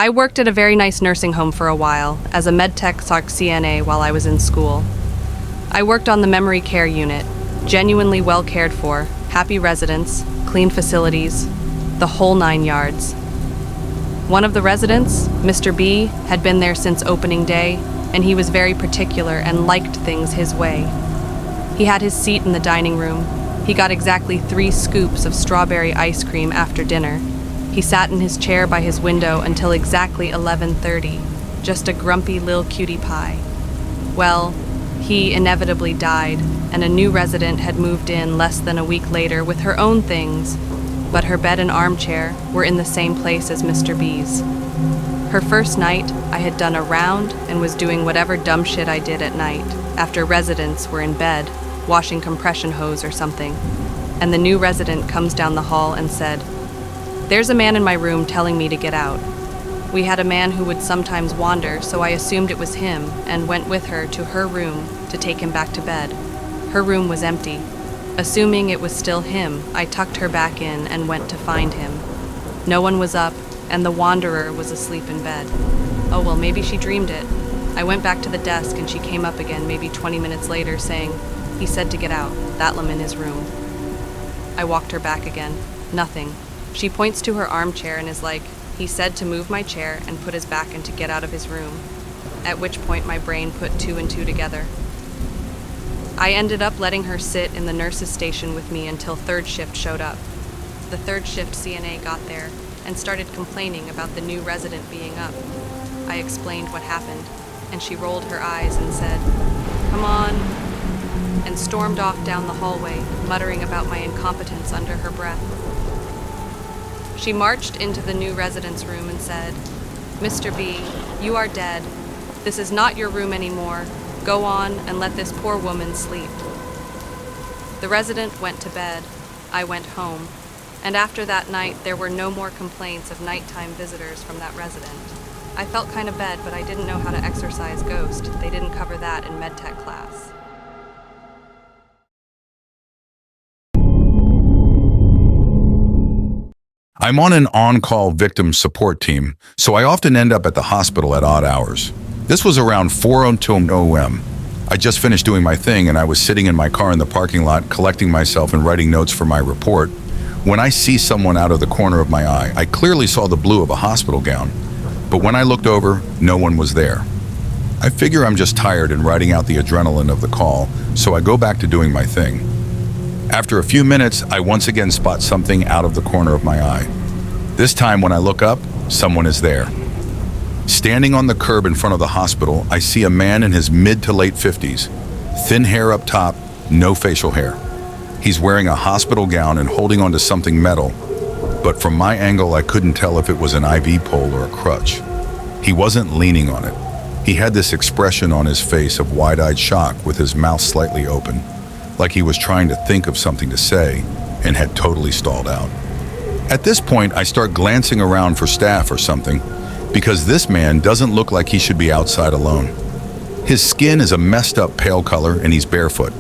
I worked at a very nice nursing home for a while as a medtech/CNA while I was in school. I worked on the memory care unit, genuinely well cared for, happy residents, clean facilities, the whole 9 yards. One of the residents, Mr. B, had been there since opening day, and he was very particular and liked things his way. He had his seat in the dining room. He got exactly 3 scoops of strawberry ice cream after dinner. He sat in his chair by his window until exactly 11:30, just a grumpy lil cutie pie. Well, he inevitably died, and a new resident had moved in less than a week later with her own things, but her bed and armchair were in the same place as Mr. B's. Her first night, I had done a round and was doing whatever dumb shit I did at night, after residents were in bed, washing compression hose or something, and the new resident comes down the hall and said, "There's a man in my room telling me to get out." We had a man who would sometimes wander, so I assumed it was him and went with her to her room to take him back to bed. Her room was empty. Assuming it was still him, I tucked her back in and went to find him. No one was up, and the wanderer was asleep in bed. Oh well, maybe she dreamed it. I went back to the desk and she came up again maybe 20 minutes later saying, "He said to get out, that lam in his room." I walked her back again. Nothing. She points to her armchair and is like, "He said to move my chair and put his back and to get out of his room." At which point my brain put 2 and 2 together. I ended up letting her sit in the nurse's station with me until third shift showed up. The third shift CNA got there and started complaining about the new resident being up. I explained what happened, and she rolled her eyes and said, "Come on," and stormed off down the hallway, muttering about my incompetence under her breath. She marched into the new resident's room and said, "Mr. B, you are dead. This is not your room anymore. Go on and let this poor woman sleep." The resident went to bed. I went home. And after that night, there were no more complaints of nighttime visitors from that resident. I felt kind of bad, but I didn't know how to exorcise ghost. They didn't cover that in medtech class. I'm on an on-call victim support team, so I often end up at the hospital at odd hours. This was around 4:02 a.m. I just finished doing my thing and I was sitting in my car in the parking lot collecting myself and writing notes for my report when I see someone out of the corner of my eye. I clearly saw the blue of a hospital gown, but when I looked over, no one was there. I figure I'm just tired and riding out the adrenaline of the call, so I go back to doing my thing. After a few minutes, I once again spot something out of the corner of my eye. This time when I look up, someone is there. Standing on the curb in front of the hospital, I see a man in his mid to late 50s, thin hair up top, no facial hair. He's wearing a hospital gown and holding onto something metal, but from my angle I couldn't tell if it was an IV pole or a crutch. He wasn't leaning on it. He had this expression on his face of wide-eyed shock with his mouth slightly open, like he was trying to think of something to say and had totally stalled out. At this point, I start glancing around for staff or something, because this man doesn't look like he should be outside alone. His skin is a messed up pale color and he's barefoot.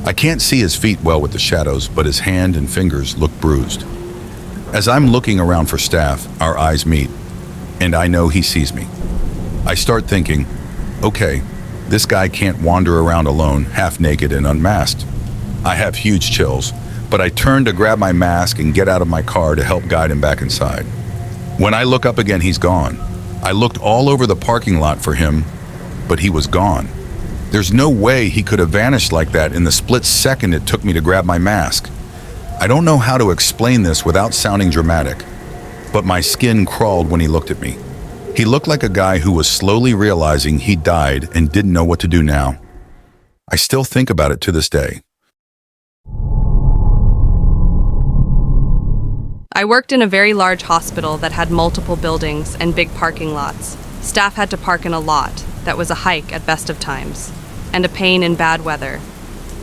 I can't see his feet well with the shadows, but his hand and fingers look bruised. As I'm looking around for staff, our eyes meet, and I know he sees me. I start thinking, okay, this guy can't wander around alone, half naked and unmasked. I have huge chills, but I turn to grab my mask and get out of my car to help guide him back inside. When I look up again, he's gone. I looked all over the parking lot for him, but he was gone. There's no way he could have vanished like that in the split second it took me to grab my mask. I don't know how to explain this without sounding dramatic, but my skin crawled when he looked at me. He looked like a guy who was slowly realizing he died and didn't know what to do now. I still think about it to this day. I worked in a very large hospital that had multiple buildings and big parking lots. Staff had to park in a lot that was a hike at best of times, and a pain in bad weather.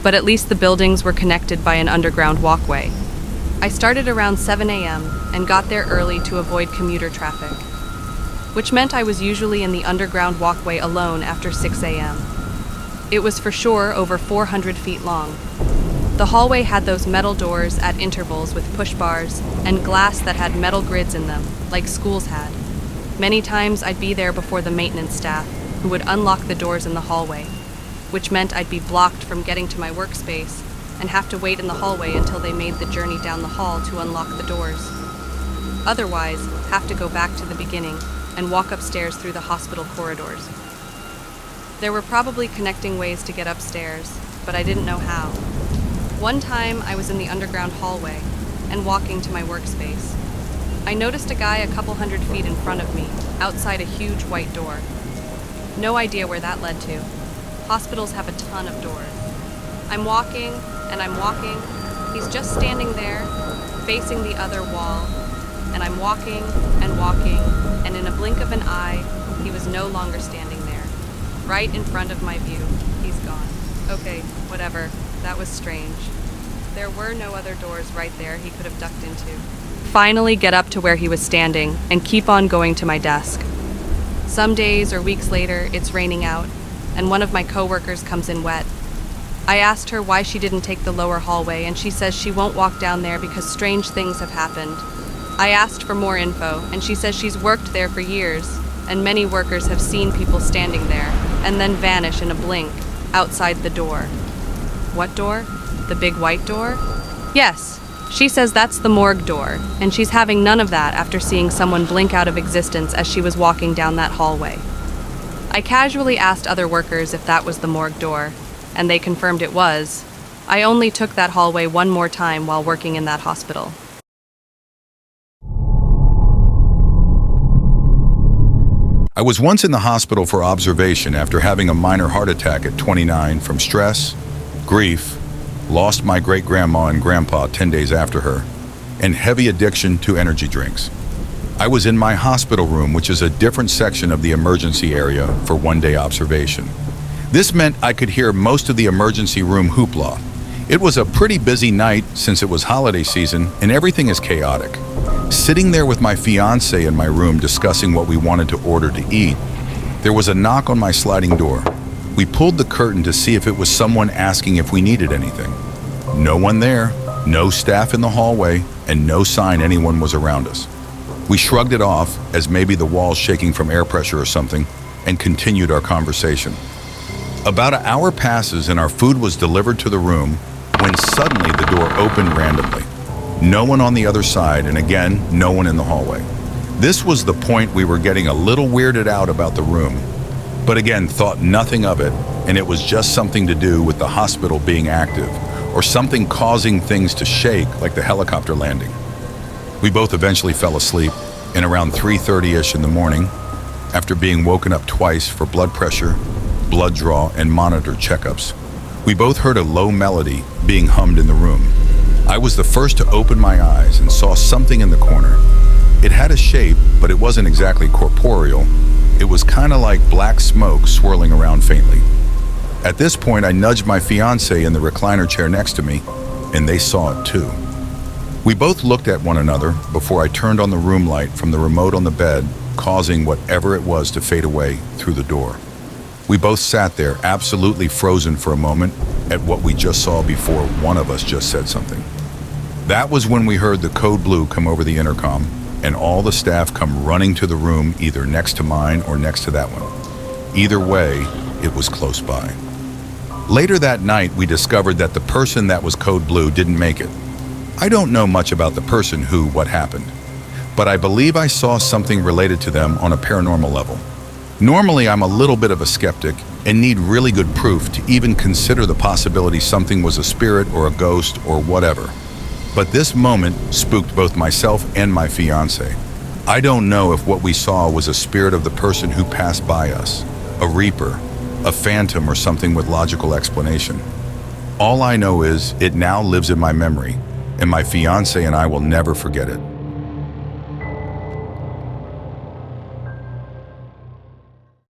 But at least the buildings were connected by an underground walkway. I started around 7 a.m. and got there early to avoid commuter traffic, which meant I was usually in the underground walkway alone after 6 a.m. It was for sure over 400 feet long. The hallway had those metal doors at intervals with push bars and glass that had metal grids in them, like schools had. Many times I'd be there before the maintenance staff, who would unlock the doors in the hallway, which meant I'd be blocked from getting to my workspace and have to wait in the hallway until they made the journey down the hall to unlock the doors. Otherwise, have to go back to the beginning and walk upstairs through the hospital corridors. There were probably connecting ways to get upstairs, but I didn't know how. One time I was in the underground hallway and walking to my workspace. I noticed a guy a couple 100 feet in front of me, outside a huge white door. No idea where that led to. Hospitals have a ton of doors. I'm walking, and I'm walking. He's just standing there, facing the other wall. And I'm walking, and in a blink of an eye, he was no longer standing there. Right in front of my view. He's gone. Okay, whatever. That was strange. There were no other doors right there he could have ducked into. Finally get up to where he was standing and keep on going to my desk. Some days or weeks later, it's raining out, and one of my coworkers comes in wet. I asked her why she didn't take the lower hallway, and she says she won't walk down there because strange things have happened. I asked for more info, and she says she's worked there for years, and many workers have seen people standing there and then vanish in a blink outside the door. What door? The big white door? Yes. She says that's the morgue door, and she's having none of that after seeing someone blink out of existence as she was walking down that hallway. I casually asked other workers if that was the morgue door, and they confirmed it was. I only took that hallway one more time while working in that hospital. I was once in the hospital for observation after having a minor heart attack at 29 from stress, grief, lost my great-grandma and grandpa 10 days after her, and heavy addiction to energy drinks. I was in my hospital room, which is a different section of the emergency area, for one-day observation. This meant I could hear most of the emergency room hoopla. It was a pretty busy night since it was holiday season and everything is chaotic. Sitting there with my fiance in my room discussing what we wanted to order to eat, there was a knock on my sliding door. We pulled the curtain to see if it was someone asking if we needed anything. No one there, no staff in the hallway, and no sign anyone was around us. We shrugged it off as maybe the walls shaking from air pressure or something, and continued our conversation. About an hour passes and our food was delivered to the room when suddenly the door opened randomly. No one on the other side, and again, no one in the hallway. This was the point we were getting a little weirded out about the room, but again, thought nothing of it, and it was just something to do with the hospital being active, or something causing things to shake like the helicopter landing. We both eventually fell asleep, and around 3:30-ish in the morning, after being woken up twice for blood pressure, blood draw, and monitored checkups, we both heard a low melody being hummed in the room. I was the first to open my eyes and saw something in the corner. It had a shape, but it wasn't exactly corporeal. It was kind of like black smoke swirling around faintly. At this point, I nudged my fiance in the recliner chair next to me, and they saw it too. We both looked at one another before I turned on the room light from the remote on the bed, causing whatever it was to fade away through the door. We both sat there, absolutely frozen for a moment at what we just saw before one of us just said something. That was when we heard the code blue come over the intercom, and all the staff come running to the room either next to mine or next to that one. Either way, it was close by. Later that night, we discovered that the person that was code blue didn't make it. I don't know much about the person what happened, but I believe I saw something related to them on a paranormal level. Normally, I'm a little bit of a skeptic and need really good proof to even consider the possibility something was a spirit or a ghost or whatever. But this moment spooked both myself and my fiance. I don't know if what we saw was a spirit of the person who passed by us, a reaper, a phantom, or something with logical explanation. All I know is it now lives in my memory, and my fiance and I will never forget it.